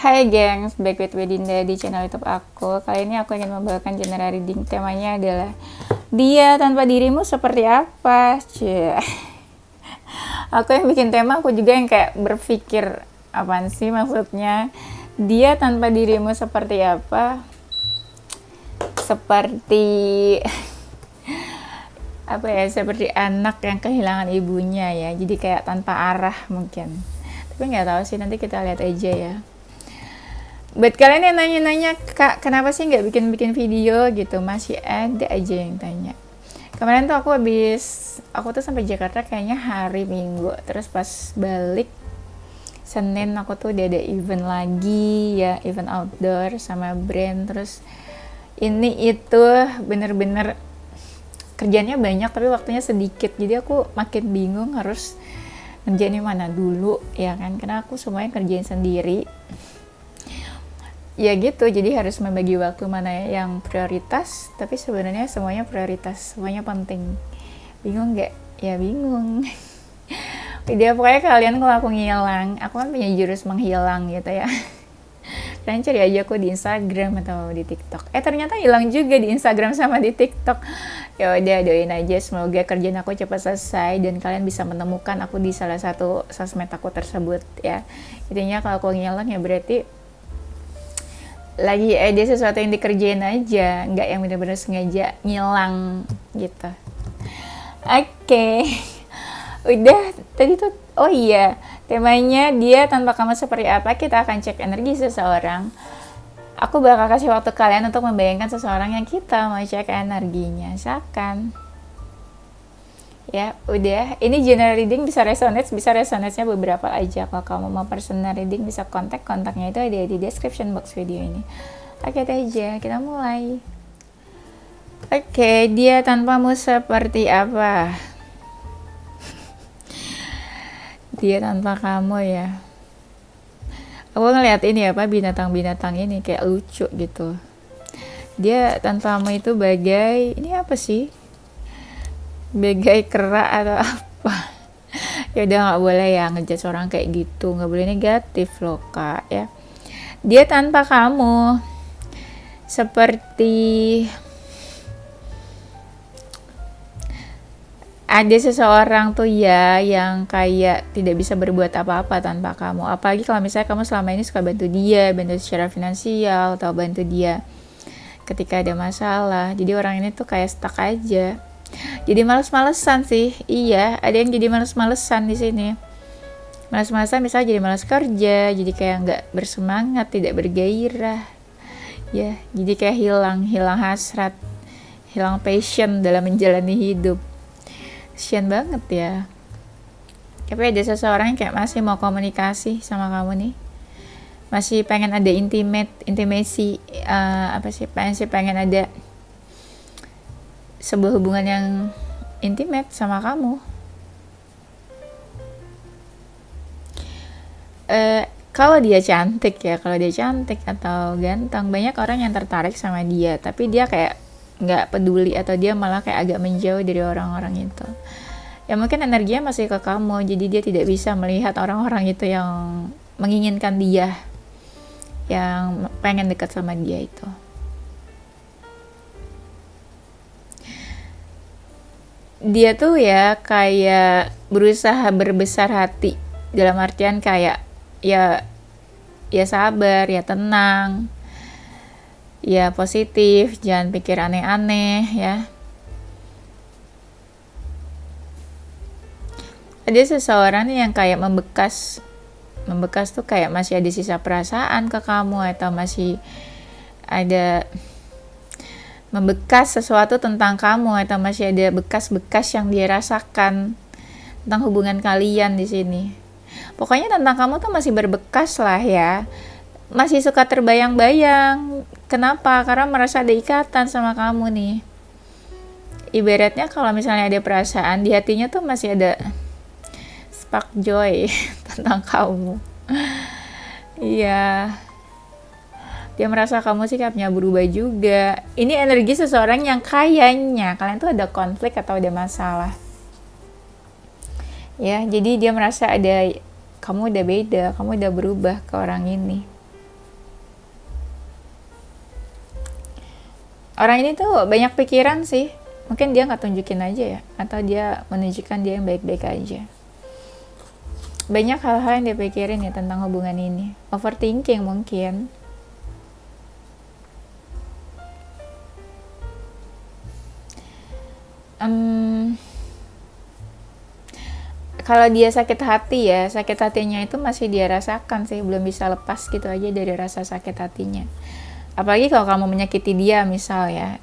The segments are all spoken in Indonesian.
Hai gengs, back with Wedinda di channel YouTube aku. Kali ini aku ingin membawakan general reading. Temanya adalah dia tanpa dirimu seperti apa? Cie. Aku yang bikin tema, aku juga yang kayak berpikir apaan sih maksudnya. Dia tanpa dirimu seperti apa? Seperti apa ya? Seperti anak yang kehilangan ibunya ya. Jadi kayak tanpa arah mungkin. Tapi nggak tahu sih, nanti kita lihat aja ya. Buat kalian yang nanya-nanya, Kak, kenapa sih nggak bikin-bikin video gitu? Masih ada aja yang tanya. Kemarin tuh aku tuh sampai Jakarta kayaknya hari Minggu. Terus pas balik, Senin aku tuh udah ada event lagi ya, event outdoor sama brand. Terus ini itu bener-bener kerjanya banyak tapi waktunya sedikit. Jadi aku makin bingung harus ngerjain mana dulu ya kan. Karena aku semuanya kerjain sendiri. Ya gitu, jadi harus membagi waktu mana yang prioritas, tapi sebenarnya semuanya prioritas, semuanya penting. Bingung nggak? Ya bingung. Udah pokoknya kalian kalau aku ngilang, aku kan punya jurus menghilang gitu ya. Kalian cari aja aku di Instagram atau di TikTok. Ternyata hilang juga di Instagram sama di TikTok. Ya udah, doain aja semoga kerjaan aku cepat selesai dan kalian bisa menemukan aku di salah satu sosmed aku tersebut ya. Intinya kalau aku ngilang ya berarti lagi ada sesuatu yang dikerjain aja, nggak yang benar-benar sengaja ngilang gitu. Oke. Udah tadi tuh, oh iya, temanya dia tanpa kamu seperti apa. Kita akan cek energi seseorang. Aku bakal kasih waktu kalian untuk membayangkan seseorang yang kita mau cek energinya. Silakan. Ya udah, ini general reading, bisa resonate-nya beberapa aja. Kalau kamu mau personal reading bisa kontaknya itu ada di description box video ini. Oke aja, kita mulai. Oke, dia tanpamu seperti apa? Dia tanpa kamu ya. Aku ngeliat ini apa, binatang-binatang ini kayak lucu gitu. Dia tanpamu itu bagai, ini apa sih? Bagai kera atau apa. Ya udah, nggak boleh ya ngejudge orang kayak gitu, nggak boleh negatif loh Kak ya. Dia tanpa kamu seperti ada seseorang tuh ya yang kayak tidak bisa berbuat apa-apa tanpa kamu. Apalagi kalau misalnya kamu selama ini suka bantu dia, bantu secara finansial atau bantu dia ketika ada masalah. Jadi orang ini tuh kayak stuck aja. Jadi males-malesan sih. Iya, ada yang jadi males-malesan di sini. Males-malesan misalnya jadi malas kerja, jadi kayak nggak bersemangat, tidak bergairah. Ya, jadi kayak hilang hasrat, hilang passion dalam menjalani hidup. Kasian banget ya. Tapi ada seseorang yang kayak masih mau komunikasi sama kamu nih. Masih pengen ada intimacy, pengen ada sebuah hubungan yang intimate sama kamu. Kalau dia cantik atau ganteng, banyak orang yang tertarik sama dia, tapi dia kayak nggak peduli atau dia malah kayak agak menjauh dari orang-orang itu. Ya mungkin energinya masih ke kamu, jadi dia tidak bisa melihat orang-orang itu yang menginginkan dia, yang pengen dekat sama dia itu. Dia tuh ya kayak berusaha berbesar hati, dalam artian kayak ya sabar, ya tenang, ya positif, jangan pikir aneh-aneh ya. Ada seseorang nih yang kayak membekas tuh kayak masih ada sisa perasaan ke kamu, atau masih ada membekas sesuatu tentang kamu, atau masih ada bekas-bekas yang dia rasakan tentang hubungan kalian di sini. Pokoknya tentang kamu tuh masih berbekas lah ya. Masih suka terbayang-bayang. Kenapa? Karena merasa ada ikatan sama kamu nih. Ibaratnya kalau misalnya ada perasaan di hatinya tuh masih ada spark joy tentang kamu. Iya. Dia merasa kamu sikapnya berubah juga. Ini energi seseorang yang kayaknya kalian tuh ada konflik atau ada masalah. Ya, jadi dia merasa ada kamu udah beda, kamu udah berubah ke orang ini. Orang ini tuh banyak pikiran sih. Mungkin dia nggak tunjukin aja ya, atau dia menunjukkan dia yang baik-baik aja. Banyak hal-hal yang dia pikirin ya tentang hubungan ini. Overthinking mungkin. Kalau dia sakit hati ya, sakit hatinya itu masih dia rasakan sih, belum bisa lepas gitu aja dari rasa sakit hatinya. Apalagi kalau kamu menyakiti dia misal ya,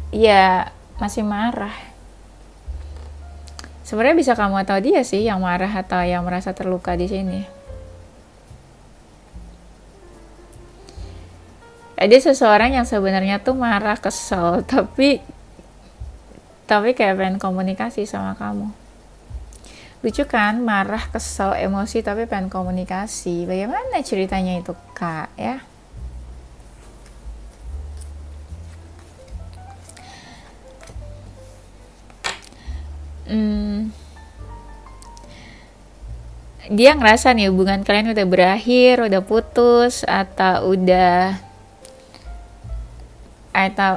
ya masih marah. Sebenarnya bisa kamu atau dia sih yang marah atau yang merasa terluka di sini. Ada seseorang yang sebenarnya tuh marah, kesel, tapi kayak pengen komunikasi sama kamu. Lucu kan, marah, kesel, emosi, tapi pengen komunikasi. Bagaimana ceritanya itu, Kak, ya? Dia ngerasa nih hubungan kalian udah berakhir, udah putus, atau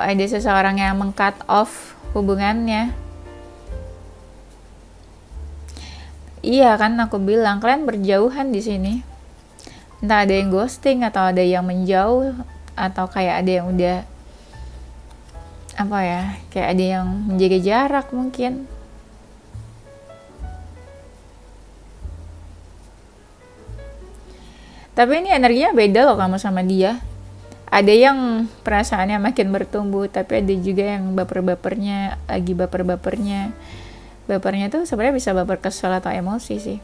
ada seseorang yang meng-cut off hubungannya. Iya kan aku bilang kalian berjauhan di sini. Entah ada yang ghosting atau ada yang menjauh atau kayak ada yang udah apa ya, kayak ada yang menjaga jarak mungkin. Tapi ini energinya beda loh kamu sama dia. Ada yang perasaannya makin bertumbuh, tapi ada juga yang baper-bapernya, lagi baper-bapernya. Bapernya tuh sebenarnya bisa baper kesel atau emosi sih.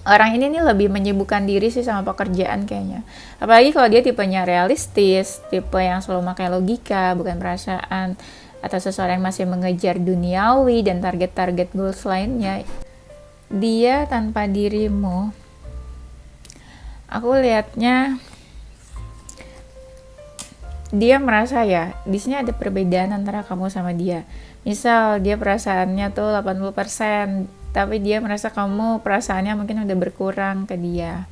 Orang ini nih lebih menyibukkan diri sih sama pekerjaan kayaknya. Apalagi kalau dia tipenya realistis, tipe yang selalu pakai logika, bukan perasaan, atau seseorang yang masih mengejar duniawi dan target-target goals lainnya. Dia tanpa dirimu, aku lihatnya dia merasa ya, di sini ada perbedaan antara kamu sama dia. Misal dia perasaannya tuh 80%, tapi dia merasa kamu perasaannya mungkin udah berkurang ke dia.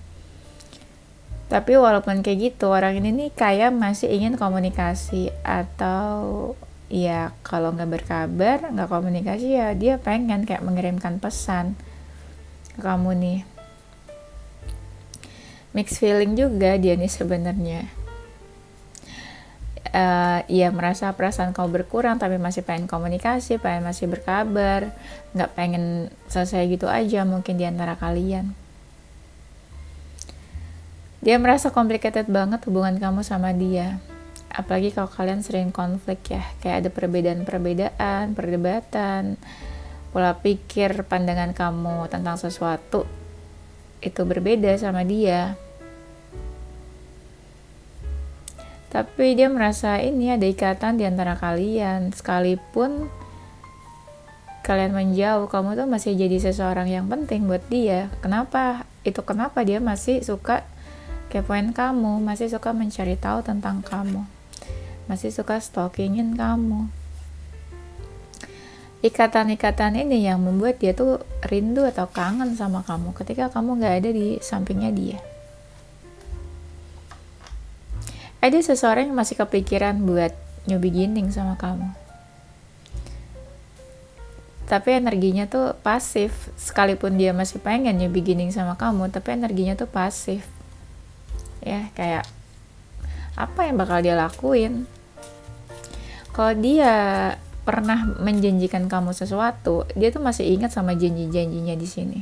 Tapi walaupun kayak gitu, orang ini nih kayak masih ingin komunikasi, atau ya kalau nggak berkabar, nggak komunikasi ya dia pengen kayak mengirimkan pesan ke kamu nih. Mixed feeling juga dia nih sebenarnya. Ya merasa perasaan kamu berkurang tapi masih pengen komunikasi, pengen masih berkabar, nggak pengen selesai gitu aja mungkin diantara kalian. Dia merasa complicated banget hubungan kamu sama dia, apalagi kalau kalian sering konflik ya, kayak ada perbedaan, perdebatan, pola pikir, pandangan kamu tentang sesuatu itu berbeda sama dia. Tapi dia merasa ini ada ikatan di antara kalian. Sekalipun kalian menjauh, kamu tuh masih jadi seseorang yang penting buat dia. Kenapa dia masih suka kepoin kamu, masih suka mencari tahu tentang kamu, masih suka stalkingin kamu. Ikatan-ikatan ini yang membuat dia tuh rindu atau kangen sama kamu ketika kamu gak ada di sampingnya dia. Ada seseorang yang masih kepikiran buat new beginning sama kamu. Tapi energinya tuh pasif. Sekalipun dia masih pengen new beginning sama kamu, tapi energinya tuh pasif. Ya, kayak apa yang bakal dia lakuin? Kalau dia pernah menjanjikan kamu sesuatu, dia tuh masih ingat sama janji-janjinya di sini.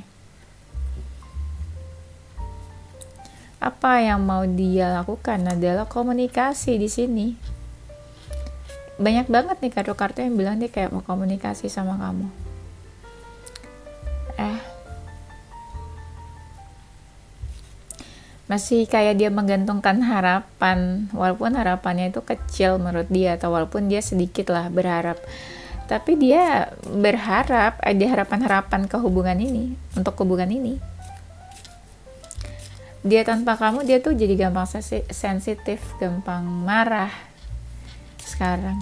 Apa yang mau dia lakukan adalah komunikasi di sini. Banyak banget nih kartu-kartu yang bilang dia kayak mau komunikasi sama kamu. Masih kayak dia menggantungkan harapan, walaupun harapannya itu kecil menurut dia, atau walaupun dia sedikit lah berharap. Tapi dia berharap ada harapan-harapan ke hubungan ini, untuk hubungan ini. Dia tanpa kamu, dia tuh jadi gampang sensitif, gampang marah sekarang.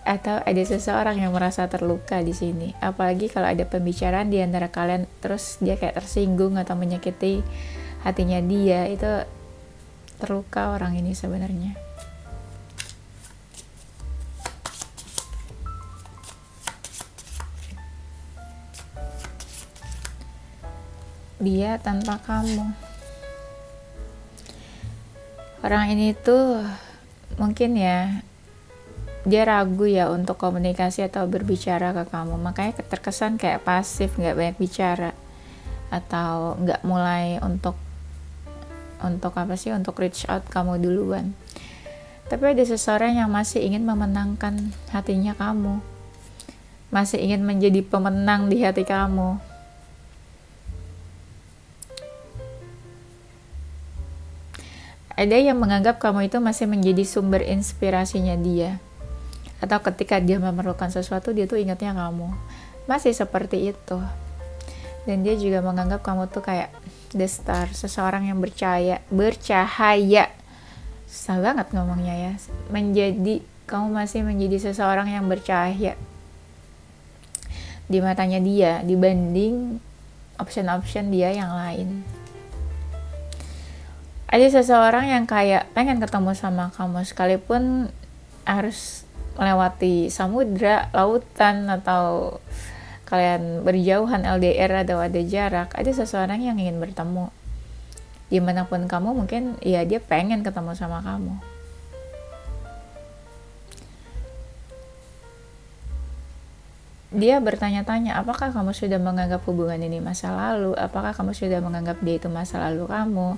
Atau ada seseorang yang merasa terluka di sini. Apalagi kalau ada pembicaraan di antara kalian, terus dia kayak tersinggung atau menyakiti hatinya dia, itu terluka orang ini sebenarnya. dia tanpa kamu. Orang ini tuh mungkin ya dia ragu ya untuk komunikasi atau berbicara ke kamu, makanya terkesan kayak pasif, nggak banyak bicara, atau nggak mulai untuk untuk reach out kamu duluan. Tapi ada seseorang yang masih ingin memenangkan hatinya kamu, masih ingin menjadi pemenang di hati kamu. Ada yang menganggap kamu itu masih menjadi sumber inspirasinya dia, atau ketika dia memerlukan sesuatu dia tuh ingatnya kamu. Masih seperti itu. Dan dia juga menganggap kamu tuh kayak the star, seseorang yang bercahaya. Susah banget ngomongnya ya. Kamu masih menjadi seseorang yang bercahaya di matanya dia dibanding option-option dia yang lain. Ada seseorang yang kayak pengen ketemu sama kamu sekalipun harus melewati samudra, lautan, atau kalian berjauhan LDR atau ada jarak. Ada seseorang yang ingin bertemu dimanapun kamu, mungkin ya dia pengen ketemu sama kamu. Dia bertanya-tanya, apakah kamu sudah menganggap hubungan ini masa lalu? Apakah kamu sudah menganggap dia itu masa lalu kamu?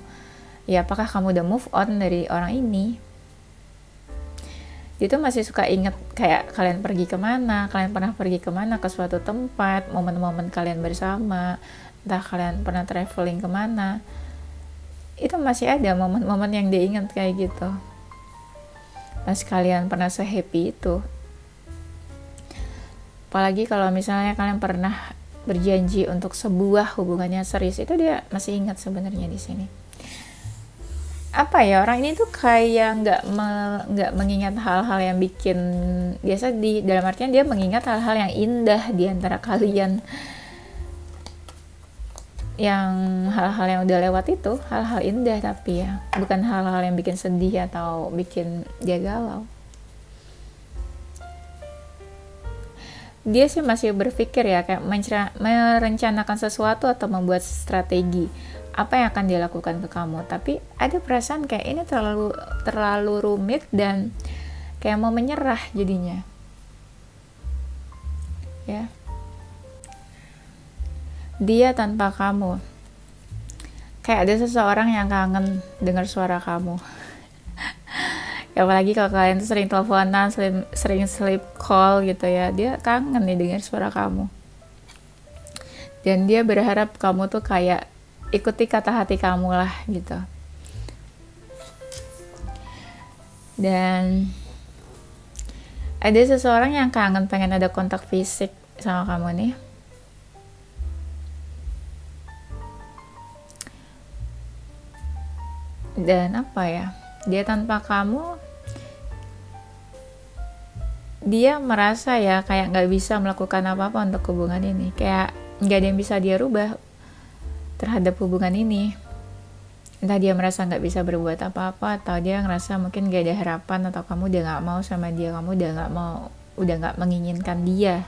Ya, apakah kamu udah move on dari orang ini? Dia tuh masih suka inget kayak kalian pergi kemana, kalian pernah pergi kemana, ke suatu tempat, momen-momen kalian bersama, entah kalian pernah traveling kemana. Itu masih ada momen-momen yang dia ingat kayak gitu. Pas kalian pernah se-happy itu. Apalagi kalau misalnya kalian pernah berjanji untuk sebuah hubungannya serius, itu dia masih ingat sebenarnya di sini. Apa ya, orang ini tuh kayak nggak mengingat hal-hal yang bikin dia sedih, dalam artian dia mengingat hal-hal yang indah di antara kalian, yang hal-hal yang udah lewat itu hal-hal indah, tapi ya bukan hal-hal yang bikin sedih atau bikin dia galau. Dia sih masih berpikir ya, kayak merencanakan sesuatu atau membuat strategi apa yang akan dia lakukan ke kamu, tapi ada perasaan kayak ini terlalu rumit dan kayak mau menyerah jadinya ya. Dia tanpa kamu, kayak ada seseorang yang kangen dengar suara kamu. Apalagi kalau kalian tuh sering teleponan, sering sleep call gitu ya, dia kangen nih dengar suara kamu. Dan dia berharap kamu tuh kayak ikuti kata hati kamu lah gitu. Dan ada seseorang yang kangen pengen ada kontak fisik sama kamu nih. Dan apa ya, dia tanpa kamu, dia merasa ya kayak gak bisa melakukan apa-apa untuk hubungan ini, kayak gak ada yang bisa dia rubah terhadap hubungan ini. Entah dia merasa gak bisa berbuat apa-apa, atau dia ngerasa mungkin gak ada harapan, atau kamu udah gak mau sama dia, kamu udah gak menginginkan dia.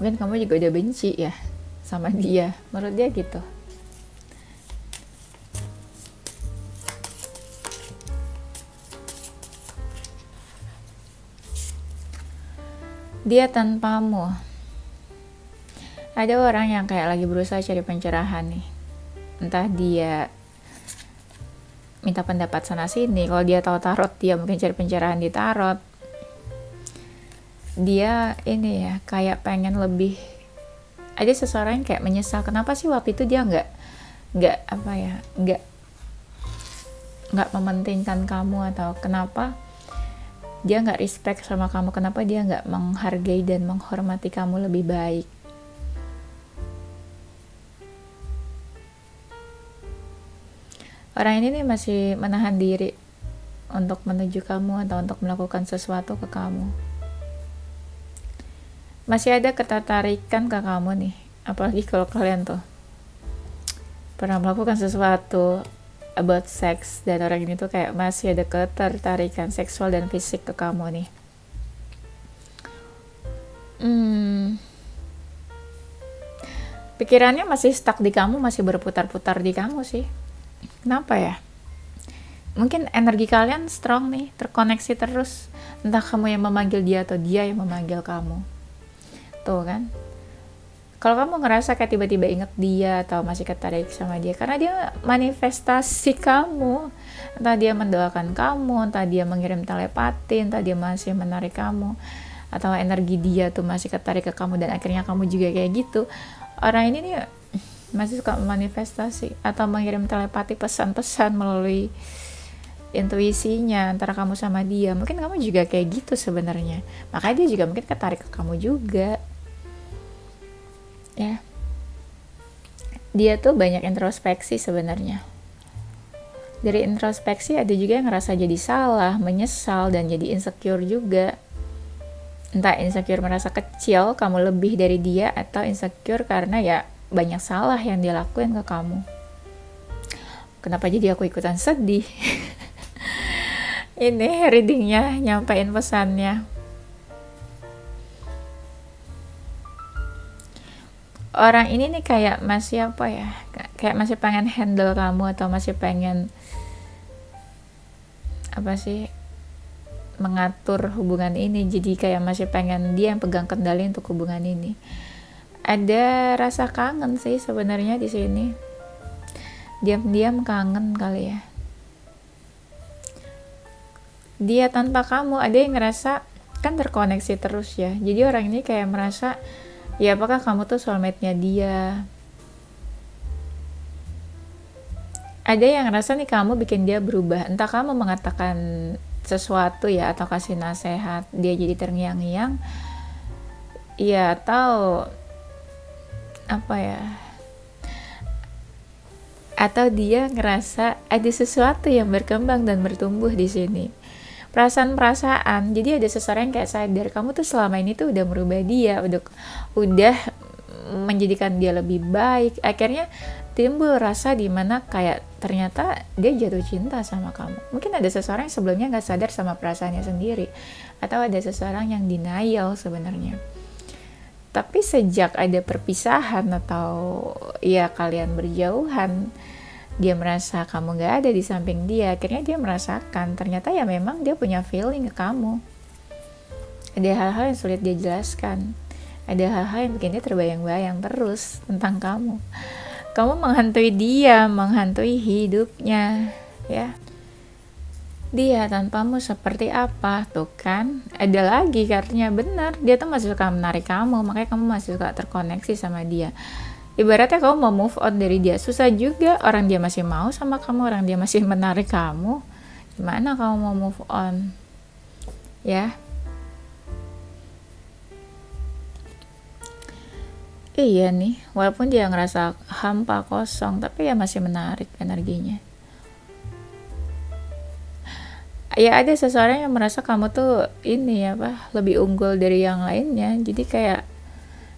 Mungkin kamu juga udah benci ya sama dia, menurut dia gitu. Dia tanpamu. Ada orang yang kayak lagi berusaha cari pencerahan nih. Entah dia minta pendapat sana sini. Kalau dia tahu tarot, dia mungkin cari pencerahan di tarot. Dia ini ya kayak pengen lebih. Ada seseorang yang kayak menyesal, kenapa sih waktu itu dia nggak mementingkan kamu, atau kenapa dia nggak respect sama kamu, kenapa dia nggak menghargai dan menghormati kamu lebih baik. Orang ini nih masih menahan diri untuk menuju kamu atau untuk melakukan sesuatu ke kamu. Masih ada ketertarikan ke kamu nih, apalagi kalau kalian tuh pernah melakukan sesuatu about sex, dan orang ini tuh kayak masih ada ketertarikan seksual dan fisik ke kamu nih. Pikirannya masih stuck di kamu, masih berputar-putar di kamu sih. Kenapa ya? Mungkin energi kalian strong nih, terkoneksi terus. Entah kamu yang memanggil dia atau dia yang memanggil kamu. Tuh kan. Kalau kamu ngerasa kayak tiba-tiba inget dia atau masih ketarik sama dia, karena dia manifestasi kamu. Entah dia mendoakan kamu, entah dia mengirim telepati, entah dia masih menarik kamu, atau energi dia tuh masih ketarik ke kamu dan akhirnya kamu juga kayak gitu. Orang ini nih masih suka manifestasi atau mengirim telepati, pesan-pesan melalui intuisinya antara kamu sama dia. Mungkin kamu juga kayak gitu sebenarnya, makanya dia juga mungkin ketarik ke kamu juga ya. Dia tuh banyak introspeksi sebenarnya. Dari introspeksi ada juga yang ngerasa jadi salah, menyesal, dan jadi insecure juga. Entah insecure merasa kecil, kamu lebih dari dia, atau insecure karena ya banyak salah yang dia lakuin ke kamu. Kenapa jadi aku ikutan sedih? Ini readingnya nyampein pesannya. Orang ini nih kayak masih apa ya, kayak masih pengen handle kamu, atau masih pengen apa sih, mengatur hubungan ini. Jadi kayak masih pengen dia yang pegang kendali untuk hubungan ini. Ada rasa kangen sih sebenarnya di sini. Diam-diam kangen kali ya. Dia tanpa kamu, ada yang ngerasa kan terkoneksi terus ya. Jadi orang ini kayak merasa, ya apakah kamu tuh soulmate-nya dia? Ada yang ngerasa nih kamu bikin dia berubah. Entah kamu mengatakan sesuatu ya, atau kasih nasihat, dia jadi terngiang-ngiang. Ya, atau apa ya? Atau dia ngerasa ada sesuatu yang berkembang dan bertumbuh di sini. Perasaan-perasaan. Jadi ada seseorang yang kayak sadar kamu tuh selama ini tuh udah merubah dia, udah menjadikan dia lebih baik. Akhirnya timbul rasa dimana kayak ternyata dia jatuh cinta sama kamu. Mungkin ada seseorang yang sebelumnya gak sadar sama perasaannya sendiri, atau ada seseorang yang denial sebenarnya. Tapi sejak ada perpisahan atau ya kalian berjauhan, dia merasa kamu gak ada di samping dia. Akhirnya dia merasakan ternyata ya memang dia punya feeling ke kamu. Ada hal-hal yang sulit dia jelaskan, ada hal-hal yang bikin dia terbayang-bayang terus tentang kamu. Kamu menghantui dia, menghantui hidupnya ya. Dia tanpamu seperti apa? Tuh kan, ada lagi kartunya. Benar, dia tuh masih suka menarik kamu, makanya kamu masih suka terkoneksi sama dia. Ibaratnya kamu mau move on dari dia, susah juga. Orang dia masih mau sama kamu, orang dia masih menarik kamu, gimana kamu mau move on? Ya. Iya nih, walaupun dia ngerasa hampa, kosong, tapi ya masih menarik energinya. Ya ada seseorang yang merasa kamu tuh ini ya lebih unggul dari yang lainnya. Jadi kayak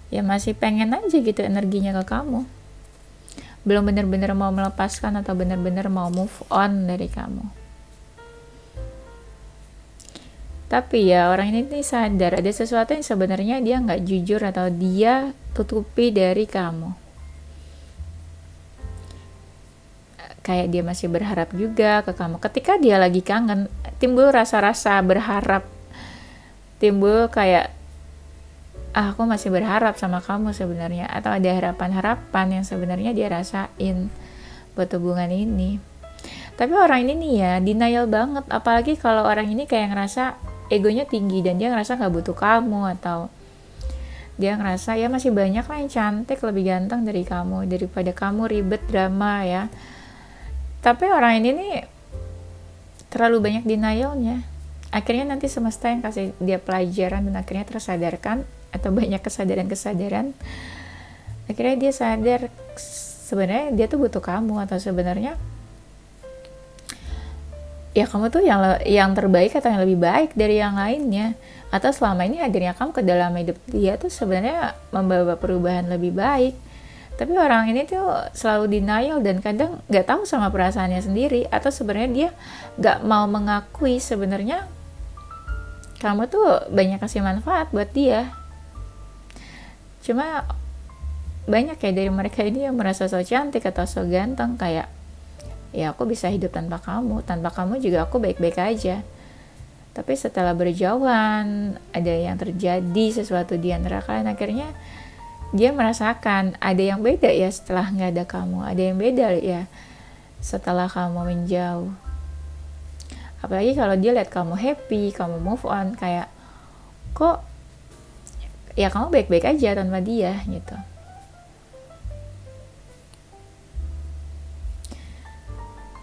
ya masih pengen aja gitu energinya ke kamu. Belum benar-benar mau melepaskan atau benar-benar mau move on dari kamu. Tapi ya orang ini nih sadar ada sesuatu yang sebenarnya dia nggak jujur atau dia tutupi dari kamu. Kayak dia masih berharap juga ke kamu. Ketika dia lagi kangen, timbul rasa-rasa berharap. Timbul kayak, aku masih berharap sama kamu sebenarnya. Atau ada harapan-harapan yang sebenarnya dia rasain buat hubungan ini. Tapi orang ini nih ya, denial banget. Apalagi kalau orang ini kayak ngerasa egonya tinggi dan dia ngerasa gak butuh kamu. Atau dia ngerasa ya masih banyak lah yang cantik, lebih ganteng dari kamu. Daripada kamu ribet drama ya. Tapi orang ini nih terlalu banyak denialnya. Akhirnya nanti semesta yang kasih dia pelajaran dan akhirnya tersadarkan, atau banyak kesadaran-kesadaran. Akhirnya dia sadar sebenarnya dia tuh butuh kamu, atau sebenarnya ya kamu tuh yang terbaik atau yang lebih baik dari yang lainnya. Atau selama ini hadirnya kamu ke dalam hidup dia tuh sebenarnya membawa perubahan lebih baik. Tapi orang ini tuh selalu denial dan kadang gak tahu sama perasaannya sendiri, atau sebenarnya dia gak mau mengakui sebenarnya kamu tuh banyak kasih manfaat buat dia. Cuma banyak ya dari mereka ini yang merasa so cantik atau so ganteng, kayak ya aku bisa hidup tanpa kamu juga aku baik-baik aja. Tapi setelah berjauhan, ada yang terjadi sesuatu di antara kalian, akhirnya dia merasakan ada yang beda ya setelah nggak ada kamu, ada yang beda ya setelah kamu menjauh. Apalagi kalau dia lihat kamu happy, kamu move on, kayak kok ya kamu baik-baik aja tanpa dia gitu.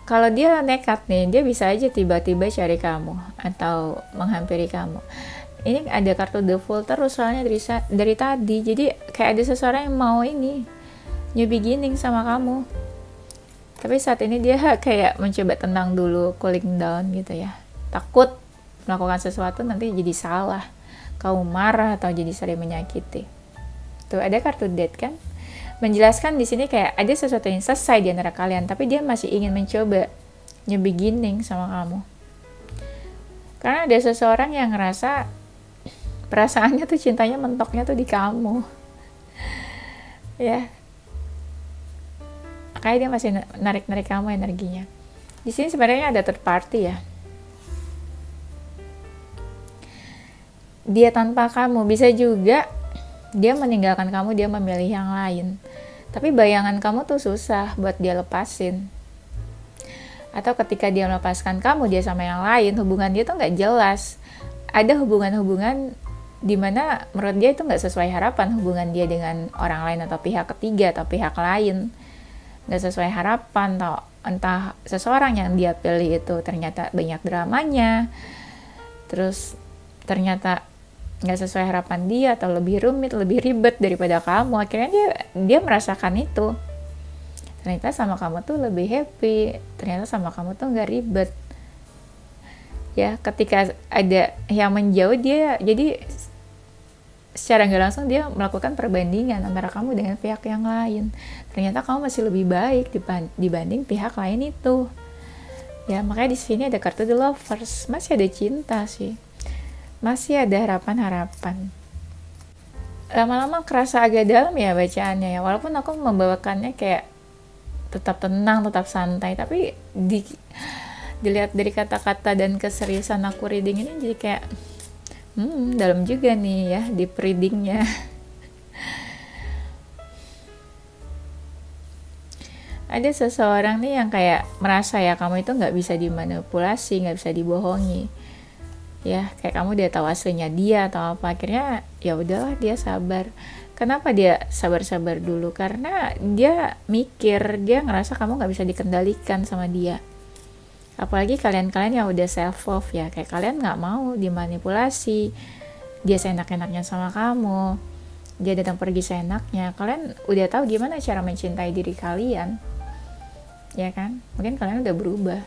Kalau dia nekat nih, dia bisa aja tiba-tiba cari kamu atau menghampiri kamu. Ini ada kartu the fool terus soalnya dari tadi. Jadi kayak ada seseorang yang mau ini new beginning sama kamu. Tapi saat ini dia kayak mencoba tenang dulu, cooling down gitu ya. Takut melakukan sesuatu nanti jadi salah. Kamu marah atau jadi sering menyakiti. Tuh ada kartu death kan? Menjelaskan di sini kayak ada sesuatu yang selesai di antara kalian, tapi dia masih ingin mencoba new beginning sama kamu. Karena ada seseorang yang ngerasa perasaannya tuh, cintanya mentoknya tuh di kamu. Ya. Kayak dia masih narik-narik kamu energinya. Di sini sebenarnya ada third party ya. Dia tanpa kamu, bisa juga dia meninggalkan kamu, dia memilih yang lain. Tapi bayangan kamu tuh susah buat dia lepasin. Atau ketika dia melepaskan kamu, dia sama yang lain, hubungan dia tuh gak jelas. Ada hubungan-hubungan dimana menurut dia itu gak sesuai harapan, hubungan dia dengan orang lain atau pihak ketiga atau pihak lain. Gak sesuai harapan, atau entah seseorang yang dia pilih itu ternyata banyak dramanya. Terus ternyata nggak sesuai harapan dia atau lebih rumit, lebih ribet daripada kamu. Akhirnya dia merasakan itu. Ternyata sama kamu tuh lebih happy. Ternyata sama kamu tuh nggak ribet. Ya, ketika ada yang menjauh, dia jadi secara nggak langsung dia melakukan perbandingan antara kamu dengan pihak yang lain. Ternyata kamu masih lebih baik dibanding pihak lain itu. Ya, makanya di sini ada kartu The Lovers. Masih ada cinta sih. Masih ada harapan-harapan. Lama-lama kerasa agak dalam ya bacaannya ya, walaupun aku membawakannya kayak tetap tenang, tetap santai, tapi dilihat dari kata-kata dan keseriusan aku reading ini jadi kayak dalam juga nih ya di readingnya. Ada seseorang nih yang kayak merasa ya kamu itu nggak bisa dimanipulasi, nggak bisa dibohongi. Ya kayak kamu udah tahu aslinya dia atau apa, akhirnya ya udahlah dia sabar. Kenapa dia sabar-sabar dulu? Karena dia mikir, dia ngerasa kamu nggak bisa dikendalikan sama dia. Apalagi kalian-kalian yang udah self love ya, kayak kalian nggak mau dimanipulasi. Dia seenak-enaknya sama kamu, dia datang pergi seenaknya. Kalian udah tahu gimana cara mencintai diri kalian, ya kan? Mungkin kalian udah berubah.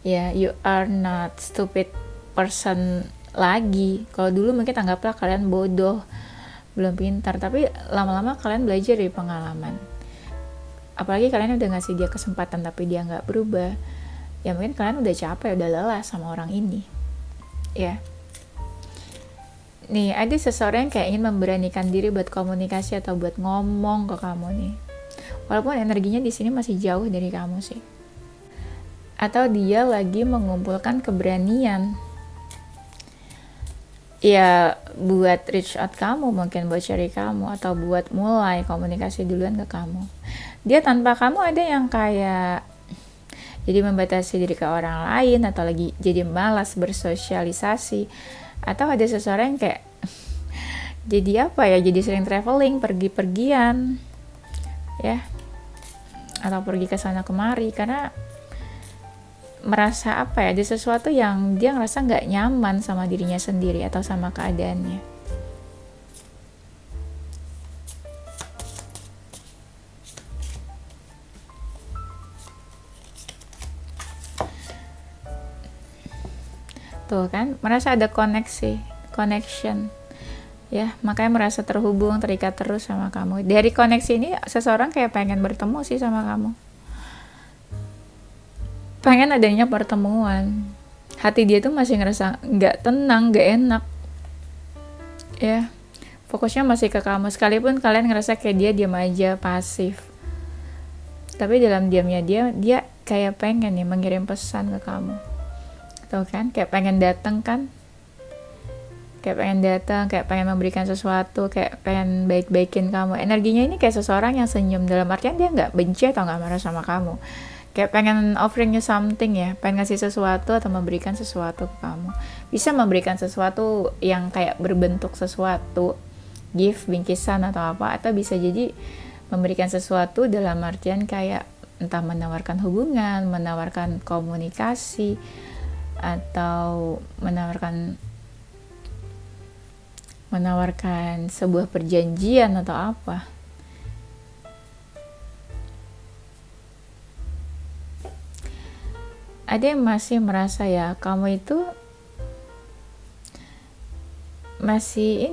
Ya, you are not stupid person lagi. Kalau dulu mungkin anggaplah kalian bodoh, belum pintar, tapi lama-lama kalian belajar dari pengalaman. Apalagi kalian udah ngasih dia kesempatan tapi dia nggak berubah, ya mungkin kalian udah capek, udah lelah sama orang ini. Ya. Nih, ada seseorang yang kayak ingin memberanikan diri buat komunikasi atau buat ngomong ke kamu nih. Walaupun energinya di sini masih jauh dari kamu sih. Atau dia lagi mengumpulkan keberanian ya buat reach out kamu, mungkin buat cari kamu atau buat mulai komunikasi duluan ke kamu. Dia tanpa kamu ada yang kayak jadi membatasi diri ke orang lain atau lagi jadi malas bersosialisasi, atau ada seseorang yang kayak jadi apa ya, jadi sering traveling, pergi-pergian ya, atau pergi ke sana kemari karena merasa apa ya, ada sesuatu yang dia ngerasa nggak nyaman sama dirinya sendiri atau sama keadaannya. Tuh kan, merasa ada connection ya, makanya merasa terhubung, terikat terus sama kamu. Dari koneksi ini seseorang kayak pengen bertemu sih sama kamu, pengen adanya pertemuan. Hati dia tuh masih ngerasa nggak tenang, nggak enak ya. fokusnya masih ke kamu, sekalipun kalian ngerasa kayak dia diam aja, pasif. Tapi dalam diamnya dia kayak pengen nih mengirim pesan ke kamu. Tuh kan, kayak pengen datang kan? Kayak pengen memberikan sesuatu, kayak pengen baik-baikin kamu. Energinya ini kayak seseorang yang senyum, dalam artian dia nggak benci atau nggak marah sama kamu. Kayak pengen offering you something ya, pengen ngasih sesuatu atau memberikan sesuatu ke kamu. Bisa memberikan sesuatu yang kayak berbentuk sesuatu, gift, bingkisan atau apa, atau bisa jadi memberikan sesuatu dalam artian kayak entah menawarkan hubungan, menawarkan komunikasi, atau menawarkan sebuah perjanjian atau apa. Ada yang masih merasa ya kamu itu masih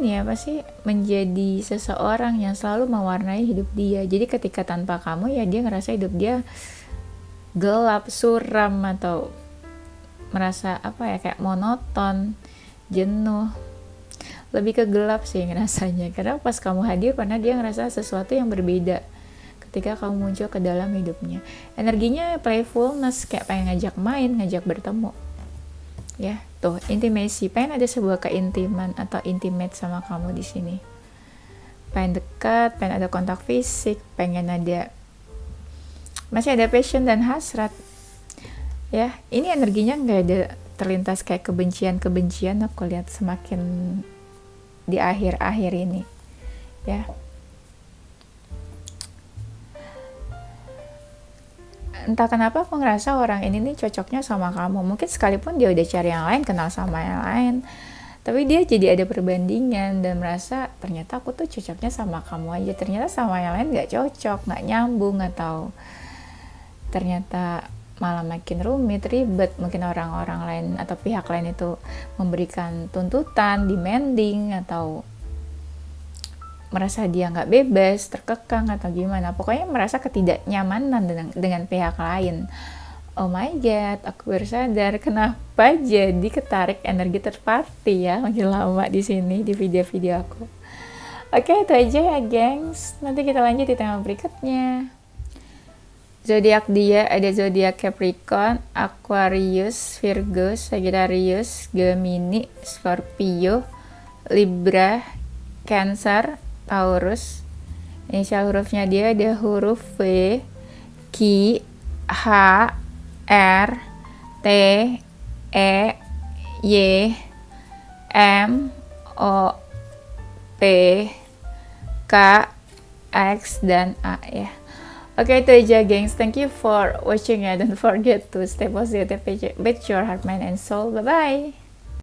menjadi seseorang yang selalu mewarnai hidup dia. Jadi ketika tanpa kamu ya dia ngerasa hidup dia gelap, suram, atau merasa kayak monoton, jenuh. Lebih ke gelap sih ngerasanya, karena pas kamu hadir karena dia ngerasa sesuatu yang berbeda ketika kamu muncul ke dalam hidupnya. Energinya playfulness, kayak pengen ngajak main, ngajak bertemu ya. Tuh, intimacy, pengen ada sebuah keintiman atau intimate sama kamu di sini, pengen dekat, pengen ada kontak fisik, masih ada passion dan hasrat ya. Ini energinya nggak ada terlintas kayak kebencian, aku lihat semakin di akhir-akhir ini ya. Entah kenapa aku ngerasa orang ini nih cocoknya sama kamu. Mungkin sekalipun dia udah cari yang lain, kenal sama yang lain, tapi dia jadi ada perbandingan dan merasa ternyata aku tuh cocoknya sama kamu aja, ternyata sama yang lain gak cocok, gak nyambung, atau ternyata malah makin rumit, ribet. Mungkin orang-orang lain atau pihak lain itu memberikan tuntutan, demanding, atau merasa dia nggak bebas, terkekang, atau gimana. Pokoknya merasa ketidaknyamanan dengan pihak lain. Oh my god, aku baru sadar kenapa jadi ketarik energi third party ya makin lama di sini di video-video aku. Oke, itu aja ya gengs. Nanti kita lanjut di tema berikutnya. Zodiak dia ada zodiak Capricorn, Aquarius, Virgo, Sagittarius, Gemini, Scorpio, Libra, Cancer, Taurus. Inisial hurufnya dia ada huruf V, Q, H, R, T, E, Y, M, O, P, K, X, dan A ya. Oke, itu aja gengs. Thank you for watching ya. Don't forget to stay positive with your heart, mind, and soul. Bye-bye.